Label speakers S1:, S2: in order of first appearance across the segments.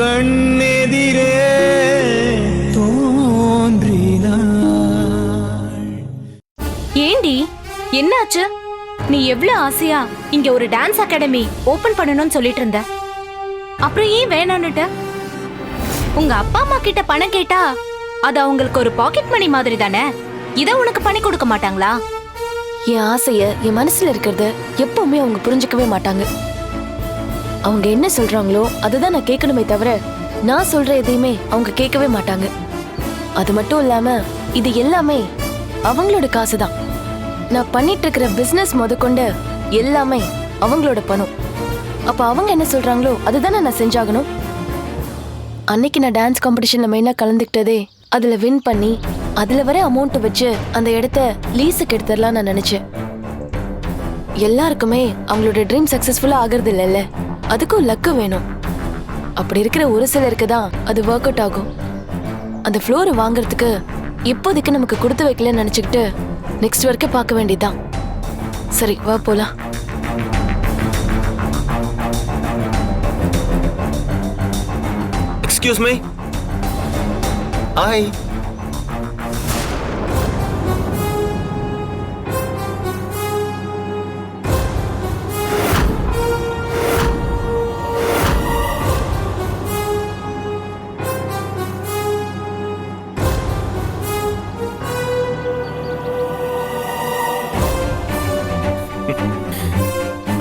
S1: கண்ணெதிரே தோன்றினாள்.
S2: ஏண்டி என்னாச்சு? நீ எவ்வளவு ஆசையா இங்க ஒரு டான்ஸ் அகாடமி ஓபன் பண்ணணும்னு சொல்லிட்டு இருந்த, அப்புறம் ஏன் வேணான்னுட்ட? உங்க அப்பா அம்மா கிட்ட பணம் கேட்டா அது அவங்களுக்கு ஒரு பாக்கெட் மணி மாதிரி தானே, இத உனக்கு பண்ணி கொடுக்க மாட்டாங்களா?
S3: என் ஆசைய என் மனசுல இருக்கிறத எப்பவுமே அவங்க புரிஞ்சுக்கவே மாட்டாங்க. அவங்க என்ன சொல்றாங்களோ அதுதான் நான் கேட்கணுமே தவிர நான் சொல்ற எதையுமே அவங்க கேட்கவே மாட்டாங்க. அது மட்டும் இல்லாம இது எல்லாமே அவங்களோட காசுதான். நான் பண்ணிட்டு இருக்கிற பிசினஸ் முதற்கொண்டு எல்லாமே அவங்களோட பணம். அப்ப அவங்க என்ன சொல்றாங்களோ அதுதானே நான் செஞ்சாகணும். அன்னைக்கு நான் டான்ஸ் காம்படிஷன்ல மெயினா கலந்துக்கிட்டதே அதுல வின் பண்ணி அதுல வர அமௌண்ட் வச்சு அந்த இடத்த லீஸுக்கு எடுத்துடலாம் நான் நினைச்சேன். எல்லாருக்குமே அவங்களோட ட்ரீம் சக்சஸ்ஃபுல்லா ஆகுறது இல்லைல்ல, அதுக்கும் லக்கு வேணும். அப்படி இருக்கிற ஒரு சிலருக்கு தான் அது ஒர்க் அவுட் ஆகும். அந்த ஃப்ளோரை வாங்குறதுக்கு இப்போதைக்கு நமக்கு கொடுத்து வைக்கலன்னு நினைச்சுக்கிட்டு நெக்ஸ்ட் வரைக்கும் பார்க்க வேண்டியதுதான். சரி வா போலாம்.
S4: Excuse me. ஹாய்.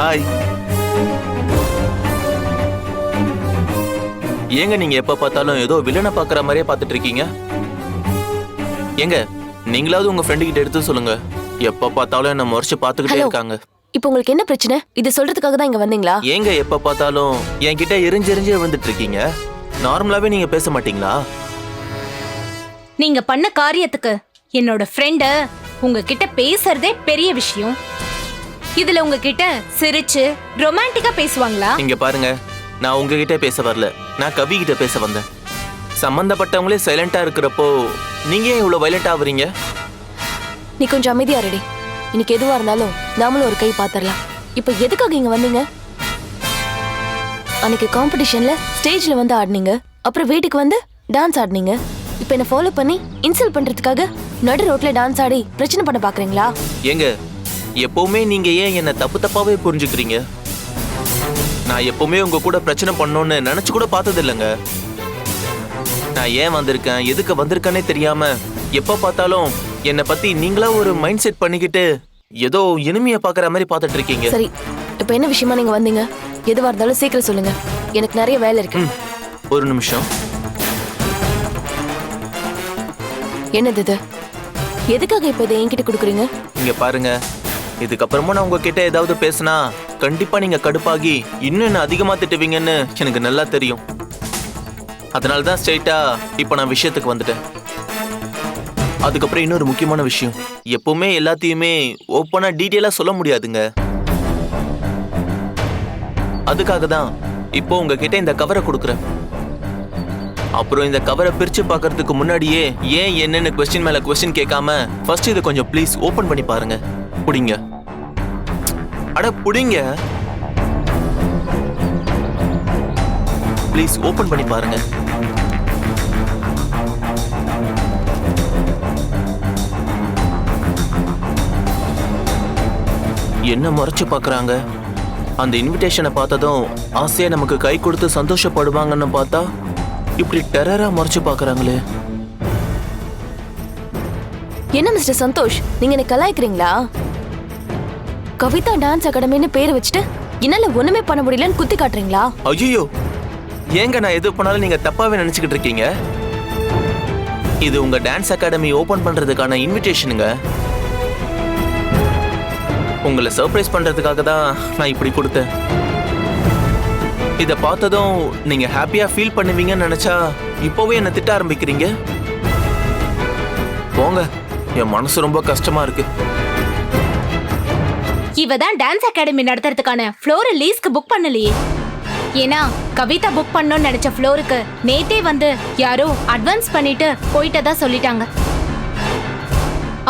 S4: ஹாய். ஏங்க நீங்க எப்ப பார்த்தாலும் ஏதோ வில்லனை பாக்குற மாதிரியே பார்த்துட்டு இருக்கீங்க? ஏங்க நீங்களாவது உங்க ஃப்ரெண்டு கிட்ட எடுத்து சொல்லுங்க. எப்ப பார்த்தாலும் என்ன முறைச்சு பார்த்துக்கிட்டே இருக்காங்க.
S3: இப்போ உங்களுக்கு என்ன பிரச்சனை? இது சொல்றதுக்காக தான் இங்க வந்தீங்களா?
S4: ஏங்க எப்ப பார்த்தாலும் என்கிட்ட எரிஞ்செரிஞ்சே வந்துட்டு இருக்கீங்க. நார்மலாவே நீங்க பேச மாட்டீங்களா?
S2: நீங்க பண்ண காரியத்துக்கு என்னோட ஃப்ரெண்ட உங்ககிட்ட பேசுறதே பெரிய விஷயம். இதுல உங்ககிட்ட சிரிச்சு ரொமான்டிக்கா பேசுவாங்களா?
S4: இங்க பாருங்க, நான் உங்ககிட்ட பேச வரல, நான் கவி கிட்ட பேச வந்தேன். சம்பந்தப்பட்டவங்களே சைலண்டா இருக்கிறப்போ நீங்க ஏன் இவ்வளவு வயலண்டா ஆவறீங்க?
S3: நீ கொஞ்சம் அமைதியா ரெடி. இன்னைக்கு எதுவா இருந்தாலும் நாமளும் ஒரு கை பாத்திரலாம். இப்போ எதுக்காக இங்க வந்தீங்க? அன்னைக்கு காம்படிஷன்ல ஸ்டேஜ்ல வந்து ஆடினீங்க, அப்புறம் வீட்டுக்கு வந்து டான்ஸ் ஆடினீங்க. இப்போ என்ன ஃபாலோ பண்ணி இன்சல்ட் பண்றதுக்காக நடு ரோட்ல டான்ஸ் ஆடி பிரச்சனை பண்ண பாக்குறீங்களா?
S4: ஏங்க எப்பவுமே நீங்க ஏன் என்ன தப்பு தப்பாவே புரிஞ்சுக்கிறீங்க? நான் எப்பவுமே உங்க கூட பிரச்சனை பண்ணணும்னு நினைச்சு கூட பார்த்தது இல்லைங்க. நான் ஏன் வந்திருக்கேன், எதுக்கு வந்திருக்கேனே தெரியாம எப்ப பார்த்தாலும் என்னை பத்தி நீங்களா ஒரு மைண்ட் செட் பண்ணிக்கிட்டு ஏதோ இனிமைய பாக்குற மாதிரி பார்த்துட்டு இருக்கீங்க.
S3: சரி, இப்போ என்ன விஷயமா நீங்க வந்தீங்க? எதுவா இருந்தாலும் சீக்கிரம் சொல்லுங்க, எனக்கு நிறைய வேலை இருக்கு.
S4: ஒரு நிமிஷம்.
S3: என்னது இது? எதுக்காக இப்போ இதை என்கிட்ட கொடுக்குறீங்க?
S4: இங்க பாருங்க, இதுக்கப்புறமா நான் உங்ககிட்ட ஏதாவது பேசினா கண்டிப்பா நீங்க கடுப்பாகி இன்னும் என்ன அதிகமா திட்டுவீங்கன்னு எனக்கு நல்லா தெரியும். அதனாலதான் ஸ்ட்ரைட்டா இப்ப நான் விஷயத்துக்கு வந்துட்டேன். அதுக்கப்புறம் இன்னொரு முக்கியமான விஷயம், எப்பவுமே எல்லாத்தையுமே ஓப்பனா டீட்டெயிலா சொல்ல முடியாதுங்க. அதுக்காக தான் இப்போ உங்ககிட்ட இந்த கவரை கொடுக்குறேன். அப்புறம் இந்த கவரை பிரிச்சு பார்க்கறதுக்கு முன்னாடியே ஏன் என்னன்னு கொஸ்டின் மேல கொஸ்டின் கேட்காம ஃபர்ஸ்ட் இதை கொஞ்சம் ப்ளீஸ் ஓபன் பண்ணி பாருங்க. புடிங்க. அட புடிங்க. ப்ளீஸ் ஓபன் பண்ணி பாருங்க. என்ன முறைச்சு பாக்குறாங்க? அந்த இன்விடேஷனை பார்த்ததும் ஆசையா நமக்கு கை கொடுத்து சந்தோஷப்படுவாங்கன்னு பார்த்தா இப்படி டெரரா முறைச்சு பாக்குறாங்களே.
S3: என்ன மிஸ்டர் சந்தோஷ், நீங்க என்ன கலாய்க்கிறீங்களா? கவிதா டான்ஸ் அகாடமின்னு பேர் வச்சுட்டு என்னால ஒண்ணுமே பண்ண முடியலன்னு குத்தி காட்டுறீங்களா?
S4: ஐயோ, ஏங்க நான் எது பண்ணாலும் நீங்க தப்பாவே நினைச்சுக்கிட்டு இருக்கீங்க. இது உங்க டான்ஸ் அகாடமி ஓபன் பண்றதுக்கான இன்விடேஷனுங்க. உங்களை சர்ப்ரைஸ் பண்றதுக்காக தான் நான் இப்படி கொடுத்தேன். இத பார்த்ததும் நீங்க ஹாப்பியா ஃபீல் பண்ணுவீங்கன்னு நினைச்சா இப்போவே என்ன திட்ட ஆரம்பிக்கிறீங்க. போங்க, என் மனசு ரொம்ப கஷ்டமா இருக்கு.
S2: இவதான் டான்ஸ் அகாடமி நடத்துறதுக்கான ஃப்ளோரை லீஸ்க்கு புக் பண்ணலையே. ஏன்னா கவிதா புக் பண்ணணும்னு நினைச்ச ஃப்ளோருக்கு நேத்தே வந்து யாரோ அட்வான்ஸ் பண்ணிட்டு போயிட்டதா சொல்லிட்டாங்க.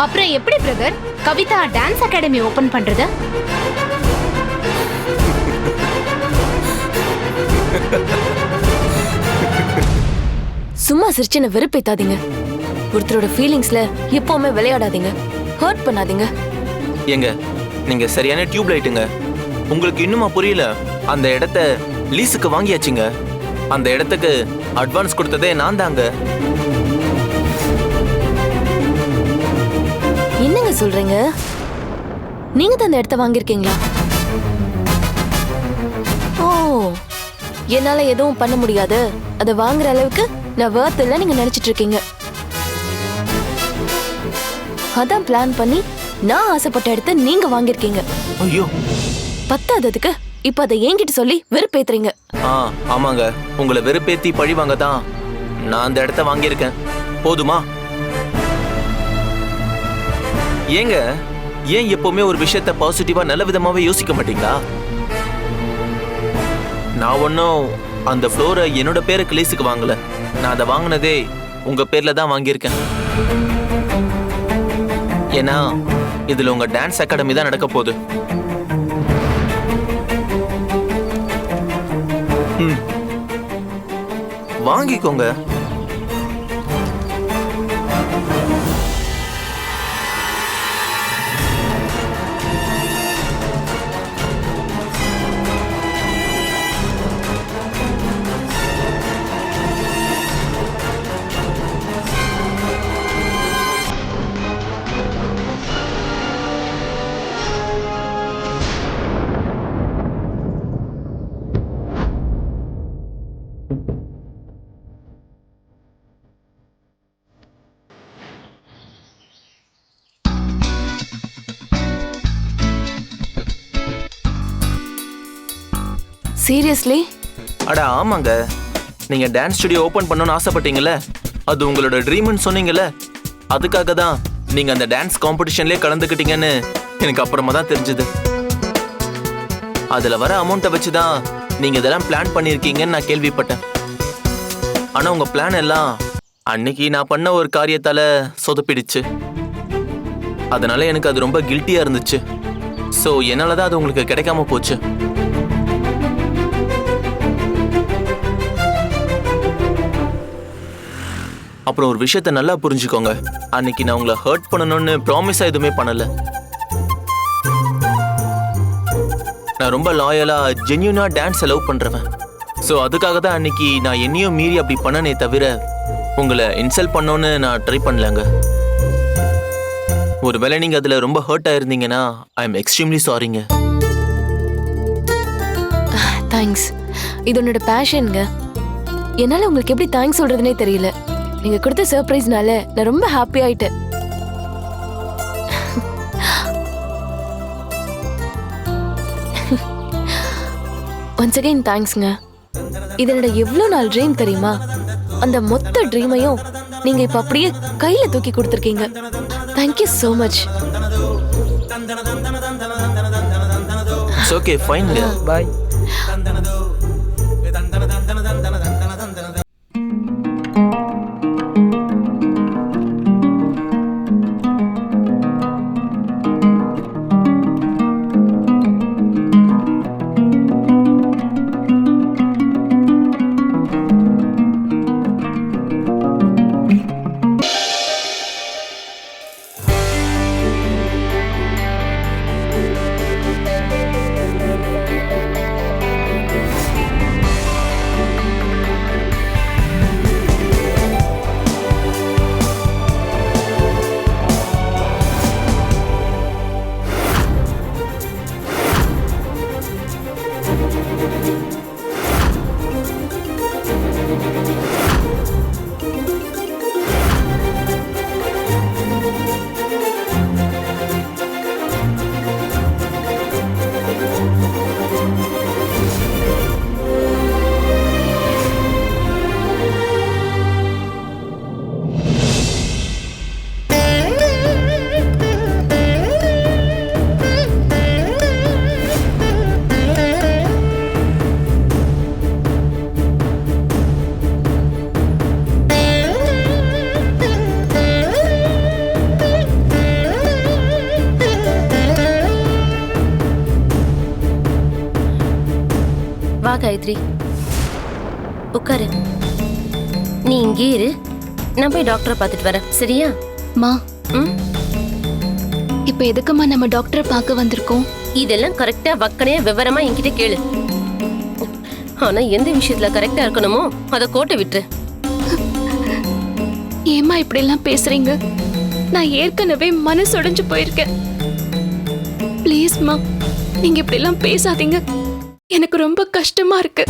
S2: அப்புறம் எப்படி brother Kavitha dance academy open பண்றது?
S3: சிரிச்சு என்ன வெறுப்பேத்தாதீங்க. ஒருத்தரோட ஃபீலிங்ஸ்ல எப்பவுமே விளையாடாதீங்க, ஹர்ட் பண்ணாதீங்க.
S4: ஏங்க நீங்க சரியான டியூப் லைட்டுங்க. உங்களுக்கு இன்னுமா புரியல? அந்த இடத்த லீஸுக்கு வாங்கியாச்சுங்க. அந்த இடத்துக்கு அட்வான்ஸ் கொடுத்ததே நான் தாங்க.
S3: என்னங்க சொல்றீங்க? நீங்க தான் அந்த இடத்த வாங்கியிருக்கீங்களா? ஓ, என்னால எதுவும் பண்ண முடியாது, அதை வாங்குற அளவுக்கு நான் வர்த் இல்ல நீங்க நினைச்சிட்டு இருக்கீங்க. அதான் பிளான் பண்ணி நான் ஆசைப்பட்ட இடத்த நீங்க வாங்கியிருக்கீங்க.
S4: ஐயோ,
S3: பத்தாததுக்கு இப்ப அதை என்கிட்ட சொல்லி வெறுப்பேத்துறீங்க.
S4: ஆமாங்க, உங்களை வெறுப்பேத்தி பழி வாங்க தான் நான் அந்த இடத்த வாங்கியிருக்கேன். போதுமா? ஏங்க ஏன் எப்பவுமே ஒரு விஷயத்த பாசிட்டிவா நல்ல விதமாவே யோசிக்க மாட்டீங்களா? நான் ஒன்னும் அந்த ஃப்ளோரை என்னோட பேருக்கு லீஸுக்கு வாங்கல. நான் அதை வாங்கினதே உங்க பேர்ல தான் வாங்கியிருக்கேன். ஏன்னா இதுல உங்க டான்ஸ் அகாடமி தான் நடக்க போகுது. வாங்கிக்கோங்க.
S3: சீரியஸ்லி?
S4: அட ஆமாங்க, நீங்க டான்ஸ் ஸ்டுடியோ ஓபன் பண்ணணும்னு ஆசைப்பட்டீங்கல்ல, அது உங்களோட ட்ரீம்னு சொன்னீங்கல்ல, அதுக்காக தான் நீங்க அந்த டான்ஸ் காம்படிஷன்லயே கலந்துக்கிட்டீங்கன்னு எனக்கு அப்புறமா தான் தெரிஞ்சது. அதுல வர அமௌண்ட்டை வச்சு தான் நீங்க இதெல்லாம் பிளான் பண்ணிருக்கீங்கன்னு நான் கேள்விப்பட்டேன். ஆனா உங்க பிளான் எல்லாம் அன்னைக்கு நான் பண்ண ஒரு காரியத்தால சொதப்பிடுச்சு. அதனால எனக்கு அது ரொம்ப கில்ட்டியா இருந்துச்சு. ஸோ என்னால தான் அது உங்களுக்கு கிடைக்காம போச்சு. அப்புறம் ஒரு விஷயத்த நல்லா புரிஞ்சுக்கோங்க, அன்னைக்கு நான் உங்களை ஹர்ட் பண்ணணும்னு ப்ராமிஸா எதுவுமே பண்ணல. நான் ரொம்ப லாயலா ஜென்யூனா டான்ஸ் லவ் பண்றவன். ஸோ அதுக்காக தான் அன்னைக்கு நான் என்னையும் மீறி அப்படி பண்ணனே தவிர உங்களை இன்சல்ட் பண்ணோன்னு நான் ட்ரை பண்ணலங்க. ஒருவேளை நீங்க அதுல ரொம்ப ஹர்ட் ஆயிருந்தீங்கன்னா ஐ எம் எக்ஸ்ட்ரீம்லி சாரிங்க.
S3: தேங்க்ஸ், இது உன்னோட பேஷனுங்க. என்னால உங்களுக்கு எப்படி தேங்க்ஸ் சொல்றதுனே தெரியல. நீங்க கொடுத்த சர்ப்ரைஸ்னால நான் ரொம்ப ஹாப்பி ஆயிட்டேன். ஒன்ஸ் அகைன் தேங்க்ஸ்ங்க. இது என்னோட எவ்வளோ நாள் ட்ரீம் தெரியுமா? அந்த மொத்த ட்ரீமையும் நீங்க இப்ப அப்படியே கையில தூக்கி கொடுத்துருக்கீங்க. Thank you so much.
S4: It's okay, fine. Bye.
S3: வா காயத்ரி, உட்காரு.
S1: நீ இங்கே இரு, நான் போய் டாக்டரை பார்த்துட்டு வரேன், சரியா?
S5: மா
S1: ம்,
S5: இப்ப எதுக்குமா நம்ம டாக்டரை பார்க்க வந்திருக்கோம்?
S1: இதெல்லாம் கரெக்டா வக்கனையா விவரமா என்கிட்ட கேளு. ஆனா எந்த விஷயத்துல கரெக்டா இருக்கணுமோ அதை கோட்டை விட்டுரு.
S5: ஏமா இப்படி எல்லாம் பேசுறீங்க? நான் ஏற்கனவே மனசுடைஞ்சு போயிருக்கேன். ப்ளீஸ்மா, நீங்க இப்படி எல்லாம் பேசாதீங்க. எனக்கு ரொம்ப கஷ்டமா இருக்கு.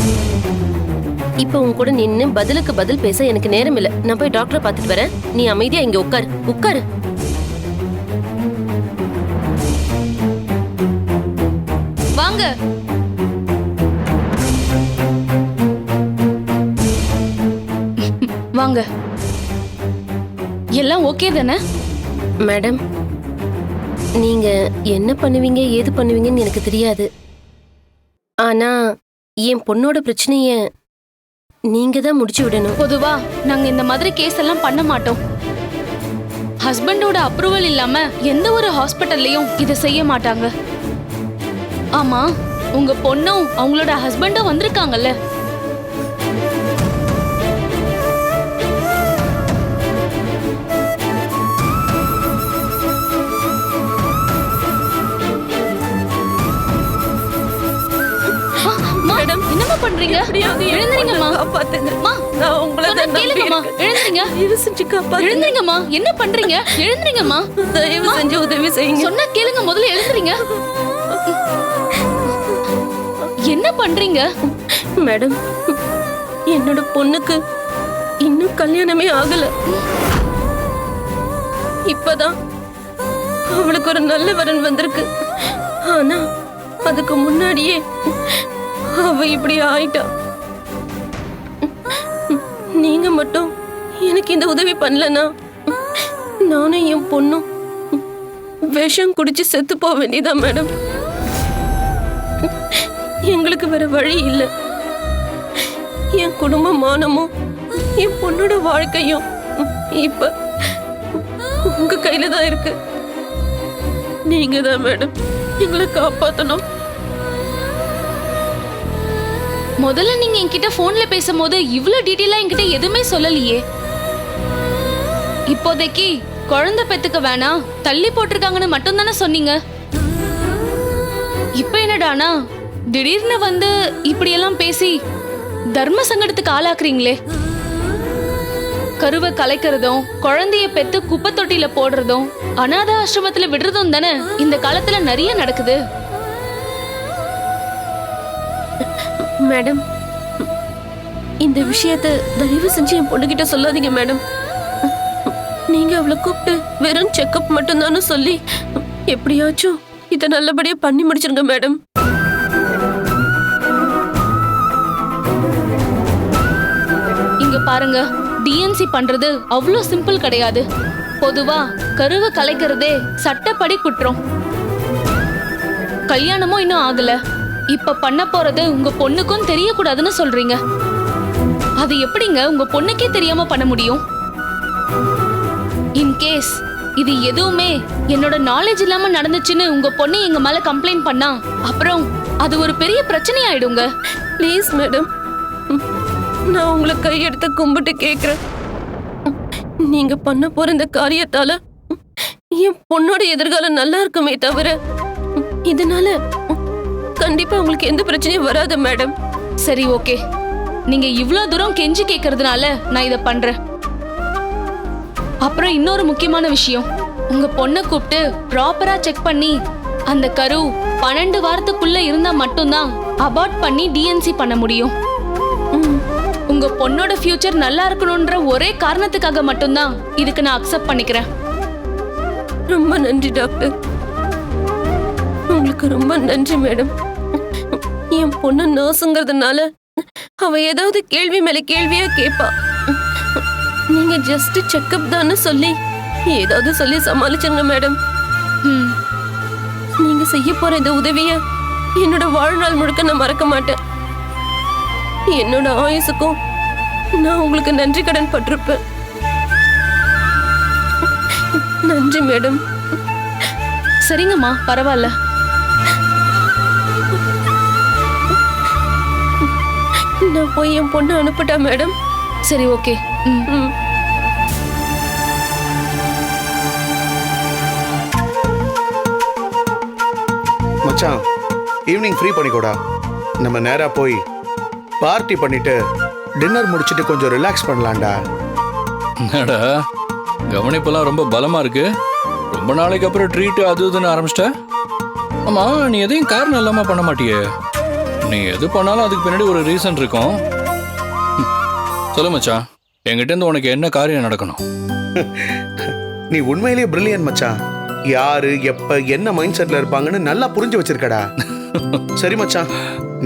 S1: இப்ப உன் கூட நின்னு பதிலுக்கு பதில் பேச எனக்கு நேரம் இல்ல. நான் போய் டாக்டரை பார்த்துட்டு வரேன். நீ அமைதியா இங்க உட்காரு, உட்காரு.
S2: வாங்க. வாங்க. எல்லாம் ஓகே தானே?
S1: மேடம், நீங்க என்ன பண்ணுவீங்க ஏது பண்ணுவீங்கன்னு எனக்கு தெரியாது. ஆனா என் பொண்ணோட பிரச்சனைய நீங்க தான் முடிச்சு விடணும்.
S2: பொதுவா நாங்க இந்த மாதிரி கேஸ் எல்லாம் பண்ண மாட்டோம். ஹஸ்பண்டோட அப்ரூவல் இல்லாம எந்த ஒரு ஹாஸ்பிட்டல்லையும் இதை செய்ய மாட்டாங்க. ஆமா, உங்க பொண்ணும் அவங்களோட ஹஸ்பண்டும் வந்திருக்காங்கல்ல?
S1: மேடம்,
S2: என்னம்மா பண்றீங்க? எழுந்திருங்கம்மா. அம்மா,
S1: நான் உங்களை
S2: சொன்னா கேளுங்கம்மா. எழுந்திருங்க. எழுந்திருங்கம்மா. என்ன பண்றீங்க? எழுந்திருங்கம்மா.
S1: தயவு செஞ்சு உதவி செய்யுங்க.
S2: சொன்னா கேளுங்க, முதல்ல எழுந்திருங்க. என்ன பண்றீங்க?
S1: மேடம், என்னோட பொண்ணுக்கு இன்னும் கல்யாணமே ஆகல. இப்பதான் அவளுக்கு ஒரு நல்ல வரன் வந்திருக்கு. ஆனா அதுக்கு முன்னாடியே அவ இப்படி ஆயிட்டா. நீங்க மட்டும் எனக்கு இந்த உதவி பண்ணலனா நானும் என் பொண்ணும் விஷம் குடிச்சு செத்து போக வேண்டியதா மேடம். எங்களுக்கு வேற வழி இல்லை. என் குடும்ப மானமும் என் பொண்ணோட வாழ்க்கையும் இப்ப உங்க கையில தான் இருக்கு. நீங்க தான் மேடம் எங்களை காப்பாத்தணும்.
S2: முதல்ல நீங்க என்கிட்ட போன்ல பேசும்போது இவ்வளவு டீடைலா என்கிட்ட எதுவுமே சொல்லலையே. இப்போதைக்கு குழந்தை பெத்துக்க வேணாம், தள்ளி போட்டிருக்காங்கன்னு மட்டும் தானே சொன்னீங்க. இப்ப என்னடானா திடீர்னு வந்து இப்படி எல்லாம் பேசி தர்ம சங்கடத்துக்கு ஆளாக்குறீங்களே. கருவை கலைக்கிறதும் குழந்தைய பெத்து குப்பை தொட்டியில போடுறதும் அனாத ஆசிரமத்துல விடுறதும் தானே இந்த காலத்துல நிறைய நடக்குது.
S1: மேடம், இந்த விஷயத்த தயவு செஞ்சு என் பொண்ணுகிட்ட சொல்லாதீங்க மேடம். நீங்க அவளை கூப்பிட்டு வெறும் செக்கப் மட்டும் தானே சொல்லி எப்படியாச்சும் இதை நல்லபடியா பண்ணி முடிச்சிருங்க மேடம்.
S2: இங்க பாருங்க, டிஎன்சி பண்றது அவ்வளோ சிம்பிள் கிடையாது. பொதுவா கருவை கலைக்கிறதே சட்டப்படி குற்றம். கல்யாணமும் இன்னும் ஆகல, இப்ப பண்ண போறது உங்க பொண்ணுக்கும் தெரியக்கூடாதுன்னு சொல்றீங்க. அது எப்படிங்க உங்க பொண்ணுக்கே தெரியாம பண்ண முடியும்? இன்கேஸ் இது எதுவுமே என்னோட நாலேஜ் இல்லாம நடந்துச்சுன்னு உங்க பொண்ணு எங்க மேல கம்ப்ளைண்ட் பண்ணா அப்புறம் அது ஒரு பெரிய பிரச்சனை ஆயிடுங்க.
S1: ப்ளீஸ் மேடம், நான் உங்களை கையெடுத்து கும்பிட்டு கேக்குறேன். நீங்க பண்ண போற இந்த காரியத்தால என் பொண்ணோட எதிர்காலம் நல்லா இருக்குமே தவிர இதனால கண்டிப்பா உங்களுக்கு எந்த பிரச்சனையும் வராது மேடம்.
S2: சரி, ஓகே. நீங்க இவ்ளோ தூரம் கெஞ்சி கேக்குறதுனால நான் இத பண்றேன். அப்புறம் இன்னொரு முக்கியமான விஷயம், உங்க பொண்ணை கூப்பிட்டு ப்ராப்பரா செக் பண்ணி அந்த கரு 12 வாரத்துக்குள்ள இருந்தா மட்டும்தான் அபார்ட் பண்ணி டிஎன்சி பண்ண முடியும். உங்க பொண்ணோட ஃபியூச்சர் நல்லா இருக்கணும்ன்ற ஒரே காரணத்துக்காக மட்டும்தான் இதுக்கு நான் அக்செப்ட் பண்ணிக்கிறேன்.
S1: ரொம்ப நன்றி டாக்டர். உங்களுக்கு ரொம்ப நன்றி மேடம். என் பொண்ணு நர்ஸுங்கிறதுனால அவ ஏதாவது கேள்வி மேல கேள்வியா கேட்பா. நீங்க ஜஸ்ட் செக்கப் தான்னு சொல்லி ஏதாவது சொல்லி சமாளிச்சுங்க மேடம். நீங்க செய்ய போற இந்த உதவிய என்னோட வாழ்நாள் முழுக்க நான் மறக்க மாட்டேன். என்னோட ஆயுசுக்கும் நான் உங்களுக்கு நன்றி கடன் பட்டிருப்பேன். நன்றி மேடம்.
S2: சரிங்கம்மா, பரவாயில்ல.
S1: நான் போய் என் பொண்ணு அனுப்பிட்டா மேடம்?
S5: சரி ஓகே.
S1: ம்.
S6: மச்சான் ஈவினிங் ஃப்ரீ பண்ணிக்கோடா. நம்ம நேரா போய் பார்ட்டி பண்ணிட்டு டின்னர் முடிச்சிட்டு கொஞ்சம் ரிலாக்ஸ் பண்ணலாம்டா.
S7: என்னடா கவனிப்பெல்லாம் ரொம்ப பலமா இருக்கு. ரொம்ப நாளைக்கு அப்புறம் ட்ரீட் அது இதுன்னு ஆரம்பிச்சிட்ட. ஆமா, நீ எதையும் காரணம் இல்லாம பண்ண மாட்டியே. நீ எது பண்ணாலும் அதுக்கு பின்னாடி ஒரு ரீசன் இருக்கும். சொல்லு மச்சான், என்கிட்ட இருந்து உனக்கு என்ன காரியம் நடக்கணும்?
S6: நீ உண்மையிலேயே பிரில்லியன் மச்சான். யாரு எப்ப என்ன மைண்ட் செட்ல இருப்பாங்கன்னு நல்லா புரிஞ்சு வச்சிருக்கடா. சரி மச்சான்,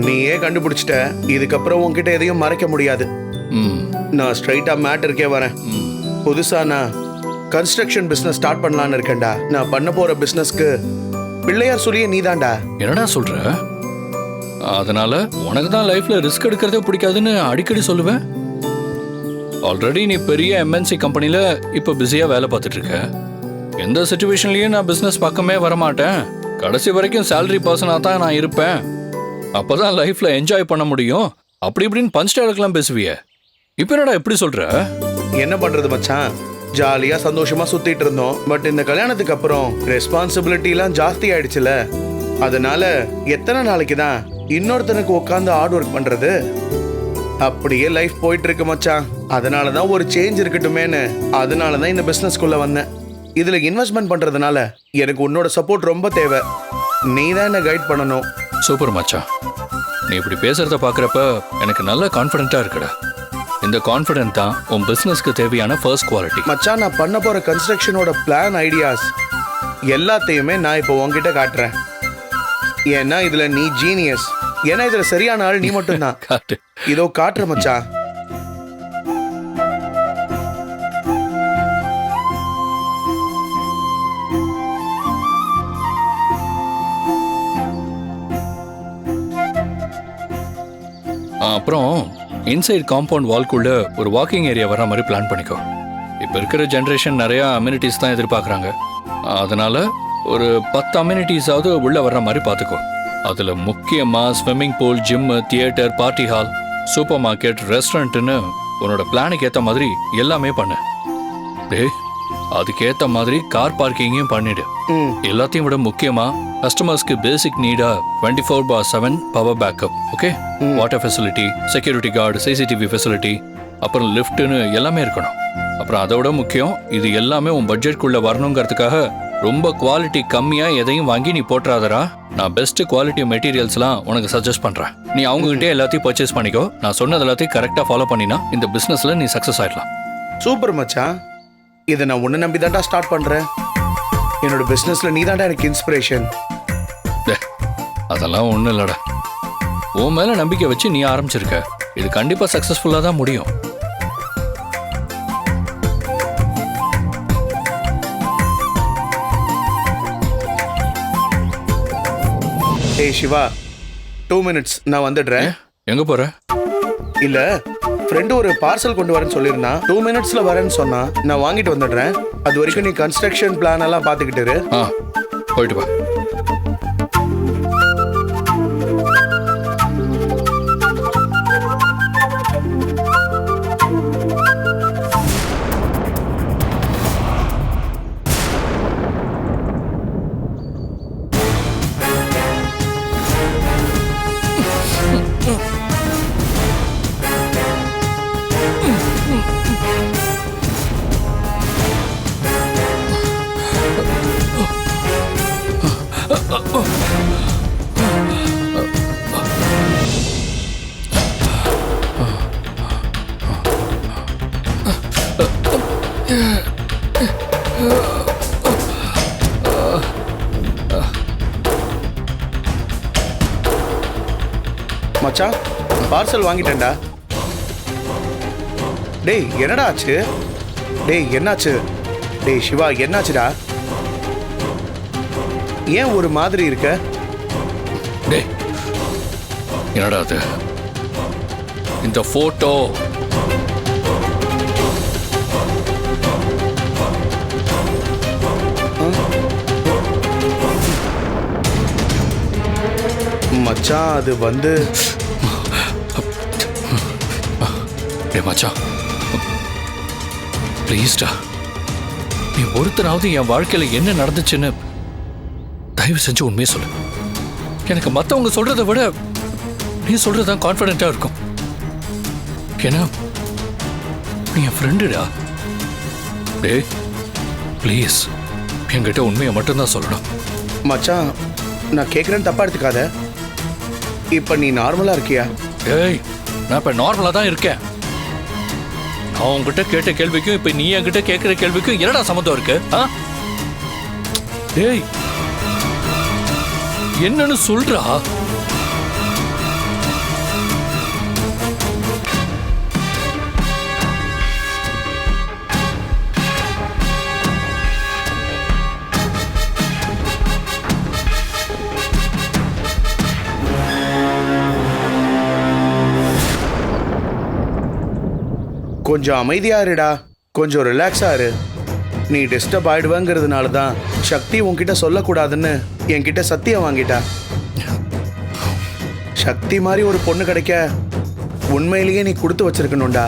S6: நீயே கண்டுபிடிச்சிட்ட. இதுக்கப்புறம் உன்கிட்ட எதையும் மறைக்க முடியாது.
S7: ம்,
S6: நான் ஸ்ட்ரைட்டா மேட்டருக்கே வரேன்.
S7: ம்.
S6: புதுசா நான் கன்ஸ்ட்ரக்ஷன் பிசினஸ் ஸ்டார்ட் பண்ணலான்னு இருக்கேன்டா. நான் பண்ண போற பிசினஸ்க்கு பிள்ளையார் சொல்லியே நீதான்டா.
S7: என்னடா சொல்ற? அதனால உனக்கு தான் லைஃப்ல ரிஸ்க் எடுக்கிறதே பிடிக்காதுன்னு அடிக்கடி சொல்லுவேன். ஆல்ரெடி நீ பெரிய எம்என்சி கம்பெனில இப்ப பிஸியா வேலை பார்த்துட்டு இருக்க. எந்த சுச்சுவேஷன்லயும் நான் பிசினஸ் பக்கமே வரமாட்டேன். கடைசி வரைக்கும் சேலரி பர்சனா தான் நான் இருப்பேன். அப்பதான் லைஃப்ல என்ஜாய் பண்ண முடியும். அப்படி இப்படின்னு பஞ்ச் டயலாக்லாம் பேசுவிய. இப்ப என்னடா எப்படி சொல்ற?
S6: என்ன பண்றது மச்சான், ஜாலியா சந்தோஷமா சுத்திட்டு இருந்தோம். பட் இந்த கல்யாணத்துக்கு அப்புறம் ரெஸ்பான்சிபிலிட்டி எல்லாம் ஜாஸ்தி ஆயிடுச்சுல. அதனால எத்தனை நாளைக்கு தான் இன்னொருத்தனுக்கு உட்காந்து ஹார்ட் ஒர்க் பண்றது? அப்படியே லைஃப் போயிட்டு இருக்கு மச்சான். அதனாலதான் ஒரு சேஞ்ச் இருக்கட்டுமேன்னு அதனாலதான் இந்த பிசினஸ்க்குள்ள வந்தேன். இதுல இன்வெஸ்ட்மெண்ட் பண்றதுனால எனக்கு உன்னோட சப்போர்ட் ரொம்ப தேவை. நீ தான் என்ன கைட் பண்ணணும்.
S7: சூப்பர் மச்சான், நீ இப்படி பேசுறத பாக்குறப்ப எனக்கு நல்ல கான்ஃபிடென்ட்டா இருக்குடா. இந்த கான்ஃபிடென்ட் தான் உன் பிசினஸ்க்கு தேவையான ஃபர்ஸ்ட் குவாலிட்டி.
S6: மச்சான், நான் பண்ண போற கன்ஸ்ட்ரக்ஷனோட பிளான் ஐடியாஸ் எல்லாத்தையுமே நான் இப்போ உன்கிட்ட காட்டுறேன். ஏன்னா இதுல நீ ஜீனியஸ். ஏன்னா இதுல சரியான ஆள் நீ மட்டும்தான்.
S7: காட்டு.
S6: இதோ காட்டுற மச்சான்.
S7: அப்புறம் இன்சைட் காம்பவுண்ட் வால்குள்ள ஒரு வாக்கிங் ஏரியா வர மாதிரி பிளான் பண்ணிக்கோ. இப்போ இருக்கிற ஜென்ரேஷன் நிறைய அம்யூனிட்டிஸ் தான் எதிர்பார்க்குறாங்க. அதனால ஒரு 10 அம்யூனிட்டிஸாவது உள்ள வர்ற மாதிரி பார்த்துக்கோ. அதில் முக்கியமாக swimming pool, gym, theatre, party hall, supermarket, ரெஸ்டாரண்ட்டுன்னு உன்னோட பிளானுக்கு ஏற்ற மாதிரி எல்லாமே பண்ணு. டேய், அதுக்கேற்ற மாதிரி கார் பார்க்கிங்கையும் பண்ணிடு.
S6: ம்.
S7: எல்லாத்தையும் விட முக்கியமா கஸ்டமர்ஸ்க்கு பேசிக் நீடா 24/7 power backup, okay? Water facility, security guard, CCTV facility, அப்புறம் லிஃப்ட்னு எல்லாமே இருக்கணும். அப்புறம் அதை விட முக்கியம், இது எல்லாமே உன் பட்ஜெட்குள்ள வரணுங்கிறதுக்காக ரொம்ப குவாலிட்டி கம்மியா எதையும் வாங்கி நீ போட்டுறாதரா. நான் பெஸ்ட் குவாலிட்டி மெட்டீரியல்ஸ்லாம் உனக்கு சஜஸ்ட் பண்றேன். நீ அவங்ககிட்டே எல்லாத்தையும் பர்ச்சேஸ் பண்ணிக்கோ. நான் சொன்னது எல்லாத்தையும் கரெக்டா ஃபாலோ பண்ணினா இந்த பிசினஸ்ல நீ சக்சஸ் ஆயிடலாம்.
S6: சூப்பர் மச்சான், இதை நான் உன்னை நம்பி தான்டா ஸ்டார்ட் பண்றேன். என்னோட பிசினஸ்ல நீ தான்டா எனக்கு இன்ஸ்பிரேஷன்.
S7: அதெல்லாம் ஒண்ணும் இல்லடா. உன் மேல நம்பிக்கை வச்சு நீ ஆரம்பிச்சிருக்க. இது கண்டிப்பா சக்சஸ்ஃபுல்லா தான் முடியும்.
S6: ஏய் சிவா, 2 minutes நான் வந்துடுறேன்.
S7: எங்க போற?
S6: இல்ல, ஃப்ரெண்டு ஒரு பார்சல் கொண்டு வரேன்னு சொல்லியிருந்தான். 2 minutesல வரேன்னு சொன்னா. நான் வாங்கிட்டு வந்துடுறேன். அது வரைக்கும் நீ கன்ஸ்ட்ரக்ஷன் பிளான் எல்லாம் பார்த்துக்கிட்டு இரு.
S7: போயிட்டு வா.
S6: மச்சான், பார்சல் வாங்கிட்டேன்டா. டேய் என்னடா ஆச்சு? டேய் என்னாச்சு? டேய் சிவா, என்னாச்சுடா? ஏன் ஒரு மாதிரி இருக்க?
S7: டேய், என்னடா அது? இந்த போட்டோ
S6: மச்சான், அது வந்து
S7: டேய் மச்சான், ப்ளீஸ்டா, நீ ஒருத்தனாவது என் வாழ்க்கையில என்ன நடந்துச்சுன்னு தயவு செஞ்சு உண்மையை சொல்லு. எனக்கு மத்தவங்க சொல்றதை விட நீ சொல்றதுதான் கான்ஃபிடென்ட்டா இருக்கும். ஏன்னா நீ என் ஃப்ரெண்டுடா. டேய் ப்ளீஸ், என்கிட்ட உண்மையை மட்டும்தான் சொல்லணும்.
S6: மச்சான், நான் கேட்குறேன்னு தப்பா எடுத்துக்காத. இப்போ நீ நார்மலா இருக்கியா?
S7: ஏய், நான் இப்ப நார்மலா தான் இருக்கேன். நான் உன்கிட்ட கேட்ட கேள்விக்கும் இப்ப நீ என்கிட்ட கேட்கிற கேள்விக்கும் என்னடா சம்மந்தம் இருக்கு? ஏய், என்னன்னு சொல்றா?
S6: கொஞ்சம் அமைதியா இருடா, கொஞ்சம் ரிலாக்ஸா இரு. நீ டிஸ்டர்ப் ஆயிடுவேங்கிறதுனால தான் சக்தி உன்கிட்ட சொல்லக்கூடாதுன்னு என்கிட்ட சத்தியம் வாங்கிட்டா. சக்தி மாதிரி ஒரு பொண்ணு கிடைக்க உண்மையிலேயே நீ கொடுத்து வச்சிருக்கணும்டா.